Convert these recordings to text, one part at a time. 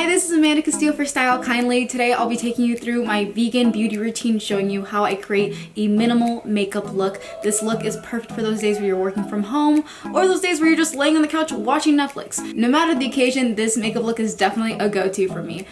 Hi, this is Amanda Castillo for Style Kindly. Today I'll be taking you through my vegan beauty routine, showing you how I create a minimal makeup look. This look is perfect for those days where you're working from home or those days where you're just laying on the couch watching Netflix. No matter the occasion, this makeup look is definitely a go-to for me.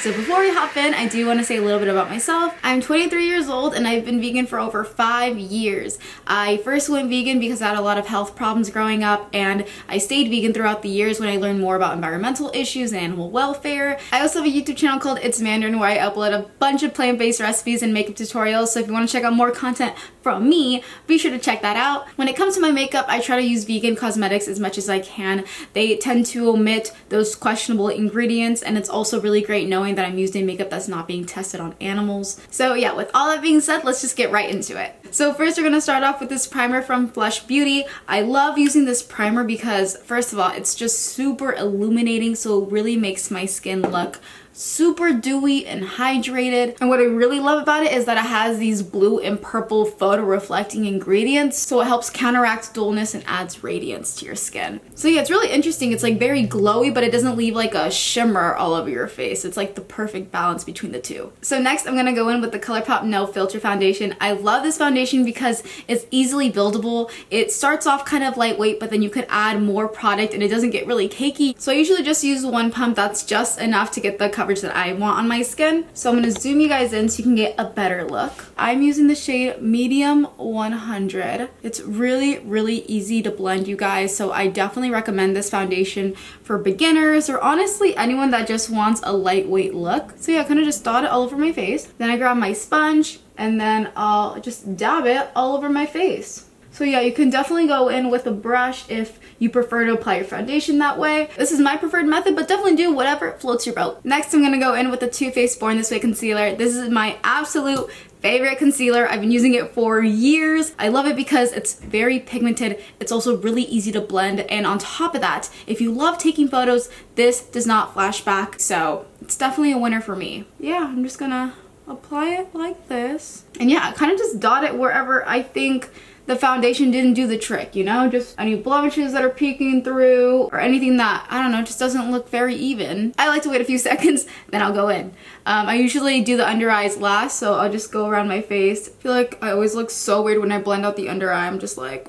So before we hop in, I do want to say a little bit about myself. I'm 23 years old and I've been vegan for over 5 years. I first went vegan because I had a lot of health problems growing up, and I stayed vegan throughout the years when I learned more about environmental issues and animal welfare. I also have a YouTube channel called It's Mandarin where I upload a bunch of plant-based recipes and makeup tutorials, so if you want to check out more content from me, be sure to check that out. When it comes to my makeup, I try to use vegan cosmetics as much as I can. They tend to omit those questionable ingredients, and it's also really great knowing that I'm using makeup that's not being tested on animals. So yeah, with all that being said, let's just get right into it. So first we're going to start off with this primer from Flush Beauty. I love using this primer because first of all, it's just super illuminating, so it really makes my skin look super dewy and hydrated. And what I really love about it is that it has these blue and purple photo reflecting ingredients, so it helps counteract dullness and adds radiance to your skin. So yeah, it's really interesting. It's like very glowy, but it doesn't leave like a shimmer all over your face. It's like the perfect balance between the two. So next I'm gonna go in with the ColourPop No Filter foundation. I love this foundation because it's easily buildable. It starts off kind of lightweight, but then you could add more product and it doesn't get really cakey. So I usually just use one pump. That's just enough to get the coverage that I want on my skin. So I'm going to zoom you guys in so you can get a better look. I'm using the shade Medium 100. It's really easy to blend, you guys, so I definitely recommend this foundation for beginners or honestly anyone that just wants a lightweight look. So yeah, I kind of just dot it all over my face. Then I grab my sponge and then I'll just dab it all over my face. So yeah, you can definitely go in with a brush if you prefer to apply your foundation that way. This is my preferred method, but definitely do whatever floats your boat. Next, I'm gonna go in with the Too Faced Born This Way concealer. This is my absolute favorite concealer. I've been using it for years. I love it because it's very pigmented. It's also really easy to blend. And on top of that, if you love taking photos, this does not flash back. So it's definitely a winner for me. Yeah, I'm just gonna apply it like this. And yeah, kind of just dot it wherever I think the foundation didn't do the trick, you know? Just any blemishes that are peeking through or anything that, I don't know, just doesn't look very even. I like to wait a few seconds, then I'll go in. I usually do the under eyes last, so I'll just go around my face. I feel like I always look so weird when I blend out the under eye. I'm just like,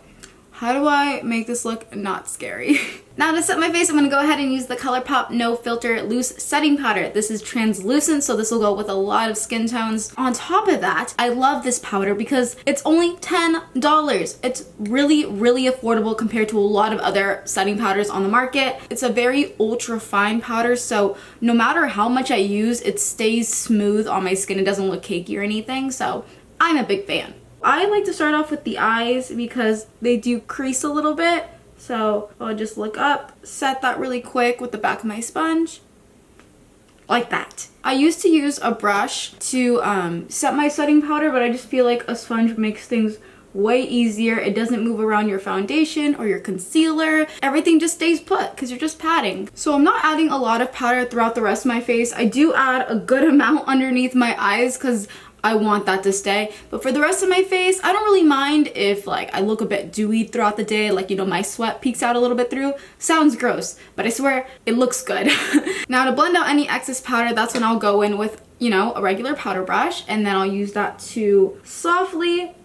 how do I make this look not scary? Now to set my face, I'm going to go ahead and use the ColourPop No Filter Loose Setting Powder. This is translucent, so this will go with a lot of skin tones. On top of that, I love this powder because it's only $10. It's really affordable compared to a lot of other setting powders on the market. It's a very ultra fine powder, so no matter how much I use, it stays smooth on my skin. It doesn't look cakey or anything, so I'm a big fan. I like to start off with the eyes because they do crease a little bit. So I'll just look up, set that really quick with the back of my sponge, like that. I used to use a brush to set my setting powder, but I just feel like a sponge makes things way easier. It doesn't move around your foundation or your concealer. Everything just stays put because you're just patting. So I'm not adding a lot of powder throughout the rest of my face. I do add a good amount underneath my eyes because I want that to stay, but for the rest of my face, I don't really mind if like I look a bit dewy throughout the day, like, you know, my sweat peeks out a little bit through. Sounds gross, but I swear it looks good. Now to blend out any excess powder, that's when I'll go in with, you know, a regular powder brush, and then I'll use that to softly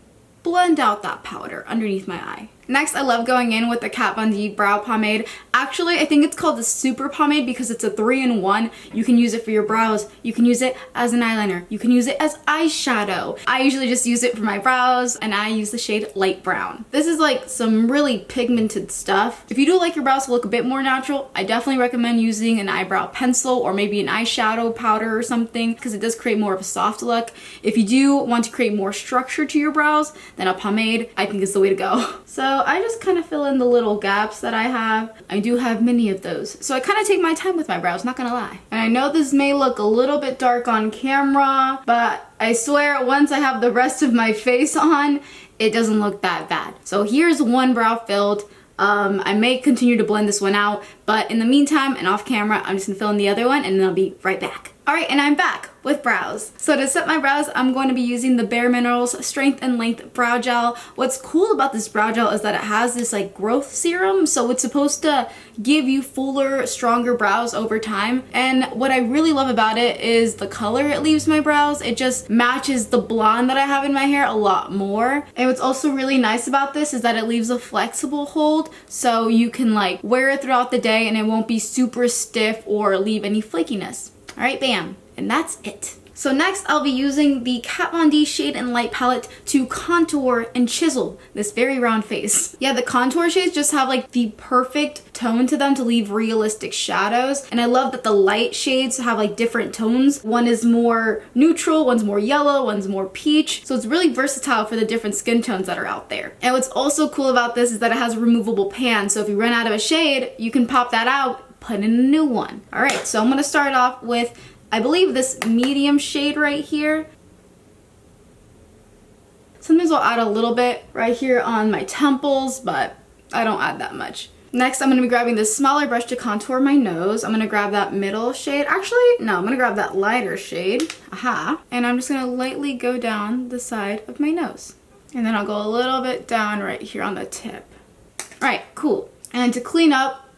blend out that powder underneath my eye. Next, I love going in with the Kat Von D brow pomade. Actually, I think it's called the super pomade because it's a 3-in-1. You can use it for your brows, you can use it as an eyeliner, you can use it as eyeshadow. I usually just use it for my brows, and I use the shade Light Brown. This is like some really pigmented stuff. If you do like your brows to look a bit more natural, I definitely recommend using an eyebrow pencil or maybe an eyeshadow powder or something because it does create more of a soft look. If you do want to create more structure to your brows, then a pomade I think is the way to go. So I just kind of fill in the little gaps that I have. I do have many of those. So I kind of take my time with my brows, not gonna lie. And I know this may look a little bit dark on camera, but I swear once I have the rest of my face on, it doesn't look that bad. So here's one brow filled. I may continue to blend this one out, but in the meantime and off camera, I'm just gonna fill in the other one and then I'll be right back. Alright, and I'm back with brows. So to set my brows, I'm going to be using the Bare Minerals Strength and Length Brow Gel. What's cool about this brow gel is that it has this like growth serum, so it's supposed to give you fuller, stronger brows over time. And what I really love about it is the color it leaves my brows. It just matches the blonde that I have in my hair a lot more. And what's also really nice about this is that it leaves a flexible hold, so you can like wear it throughout the day and it won't be super stiff or leave any flakiness. Alright, bam. And that's it. So next I'll be using the Kat Von D Shade and Light palette to contour and chisel this very round face. Yeah, the contour shades just have like the perfect tone to them to leave realistic shadows. And I love that the light shades have like different tones. One is more neutral, one's more yellow, one's more peach. So it's really versatile for the different skin tones that are out there. And what's also cool about this is that it has a removable pan. So if you run out of a shade, you can pop that out, put in a new one. All right, so I'm gonna start off with, I believe, this medium shade right here. Sometimes I'll add a little bit right here on my temples, but I don't add that much. Next, I'm gonna be grabbing this smaller brush to contour my nose. I'm gonna grab that middle shade. Actually, no, I'm gonna grab that lighter shade. Aha. And I'm just gonna lightly go down the side of my nose. And then I'll go a little bit down right here on the tip. All right, cool. And to clean up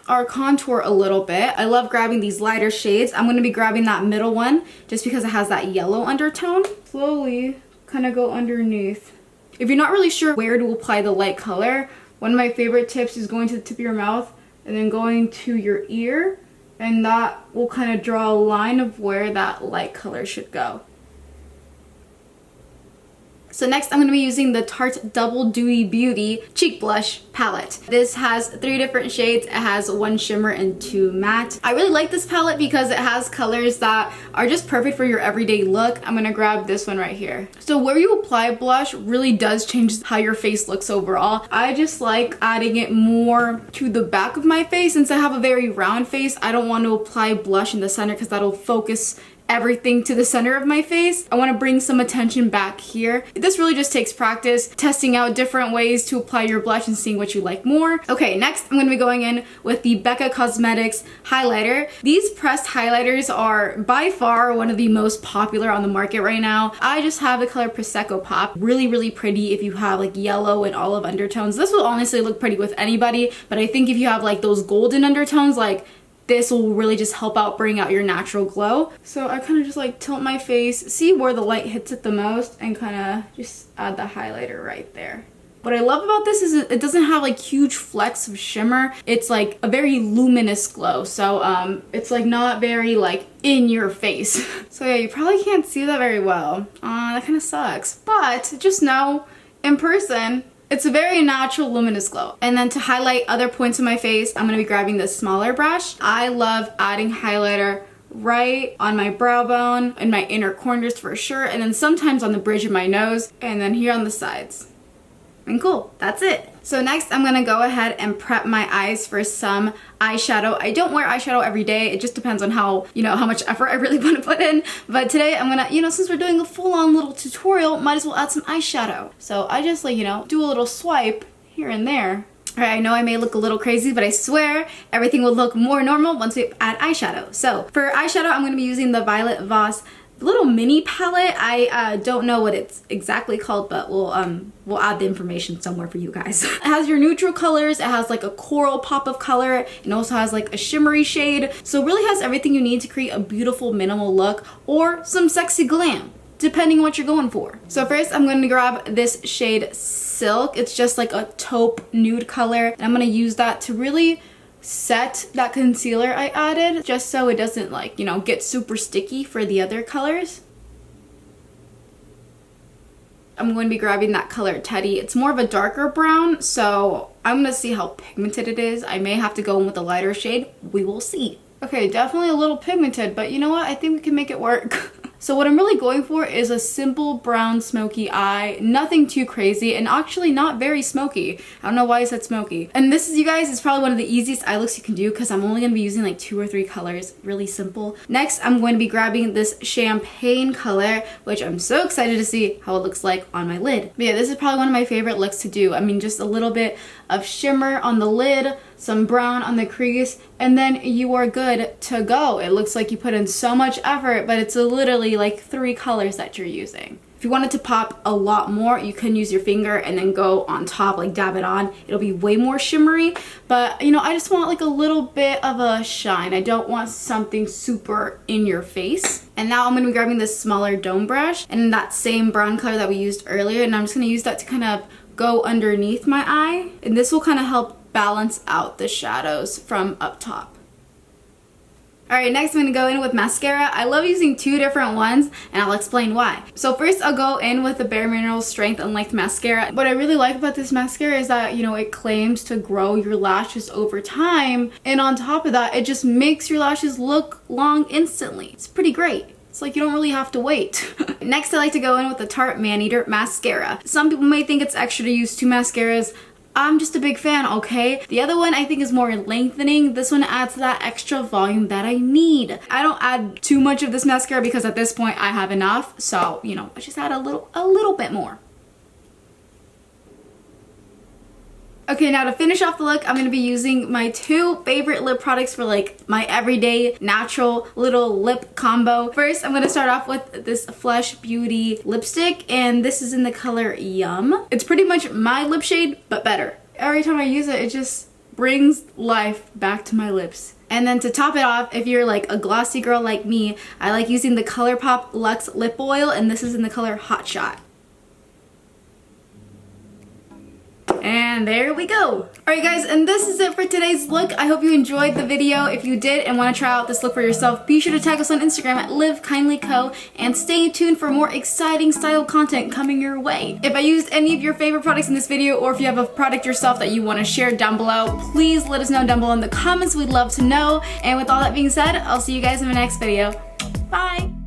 our contour a little bit, I love grabbing these lighter shades. I'm going to be grabbing that middle one just because it has that yellow undertone. Slowly kind of go underneath. If you're not really sure where to apply the light color, one of my favorite tips is going to the tip of your mouth and then going to your ear, and that will kind of draw a line of where that light color should go. So next I'm going to be using the Tarte Double Dewy Beauty Cheek Blush palette. This has 3 different shades. It has 1 shimmer and 2 matte. I really like this palette because it has colors that are just perfect for your everyday look. I'm going to grab this one right here. So where you apply blush really does change how your face looks overall. I just like adding it more to the back of my face. Since I have a very round face, I don't want to apply blush in the center because that'll focus everything to the center of my face. I want to bring some attention back here. This really just takes practice, testing out different ways to apply your blush and seeing what you like more. Okay, next I'm going to be going in with the Becca Cosmetics highlighter. These pressed highlighters are by far one of the most popular on the market right now. I just have the color Prosecco Pop. Really, really pretty if you have like yellow and olive undertones. This will honestly look pretty with anybody, but I think if you have like those golden undertones, like this will really just help out bring out your natural glow. So I kind of just like tilt my face, see where the light hits it the most, and kind of just add the highlighter right there. What I love about this is it doesn't have like huge flecks of shimmer. It's like a very luminous glow. So it's like not very like in your face. So yeah, you probably can't see that very well. That kind of sucks. But just know, in person, it's a very natural luminous glow. And then to highlight other points of my face, I'm going to be grabbing this smaller brush. I love adding highlighter right on my brow bone, in my inner corners for sure, and then sometimes on the bridge of my nose, and then here on the sides. And cool, that's it. So next I'm gonna go ahead and prep my eyes for some eyeshadow. I don't wear eyeshadow every day. It just depends on how much effort I really want to put in. But today I'm gonna, since we're doing a full-on little tutorial, might as well add some eyeshadow. So I just like, do a little swipe here and there. All right, I know I may look a little crazy, but I swear everything will look more normal once we add eyeshadow. So for eyeshadow, I'm gonna be using the Violet Voss little mini palette. I don't know what it's exactly called, but we'll add the information somewhere for you guys. It has your neutral colors, it has like a coral pop of color, and also has like a shimmery shade. So it really has everything you need to create a beautiful minimal look or some sexy glam, depending on what you're going for. So first I'm going to grab this shade Silk. It's just like a taupe nude color, and I'm going to use that to really set that concealer I added, just so it doesn't like, get super sticky for the other colors. I'm going to be grabbing that color Teddy. It's more of a darker brown, so I'm going to see how pigmented it is. I may have to go in with a lighter shade. We will see. Okay, definitely a little pigmented, but you know what? I think we can make it work. So what I'm really going for is a simple brown smoky eye, nothing too crazy, and actually not very smoky. I don't know why I said smoky. And this is, you guys, is probably one of the easiest eye looks you can do because I'm only going to be using like 2 or 3 colors, really simple. Next, I'm going to be grabbing this champagne color, which I'm so excited to see how it looks like on my lid. But yeah, this is probably one of my favorite looks to do. I mean, just a little bit of shimmer on the lid, some brown on the crease, and then you are good to go. It looks like you put in so much effort, but it's literally like 3 colors that you're using. If you want it to pop a lot more, you can use your finger and then go on top, like dab it on. It'll be way more shimmery, but you know, I just want like a little bit of a shine. I don't want something super in your face. And now I'm gonna be grabbing this smaller dome brush and that same brown color that we used earlier, and I'm just gonna use that to kind of go underneath my eye. And this will kind of help balance out the shadows from up top. Alright, next I'm going to go in with mascara. I love using 2 different ones, and I'll explain why. So first I'll go in with the Bare Minerals Strength and Length Mascara. What I really like about this mascara is that, you know, it claims to grow your lashes over time, and on top of that, it just makes your lashes look long instantly. It's pretty great. It's like you don't really have to wait. Next I like to go in with the Tarte Maneater Mascara. Some people may think it's extra to use 2 mascaras. I'm just a big fan, okay? The other one I think is more lengthening. This one adds that extra volume that I need. I don't add too much of this mascara because at this point I have enough. So, you know, I just add a little bit more. Okay, now to finish off the look, I'm going to be using my 2 favorite lip products for like my everyday natural little lip combo. First, I'm going to start off with this Flush Beauty lipstick, and this is in the color Yum. It's pretty much my lip shade, but better. Every time I use it, it just brings life back to my lips. And then to top it off, if you're like a glossy girl like me, I like using the ColourPop Luxe Lip Oil, and this is in the color Hot Shot. And there we go. Alright guys, and this is it for today's look. I hope you enjoyed the video. If you did and want to try out this look for yourself, be sure to tag us on Instagram at LiveKindlyCo and stay tuned for more exciting style content coming your way. If I used any of your favorite products in this video, or if you have a product yourself that you want to share down below, please let us know down below in the comments. We'd love to know. And with all that being said, I'll see you guys in the next video. Bye!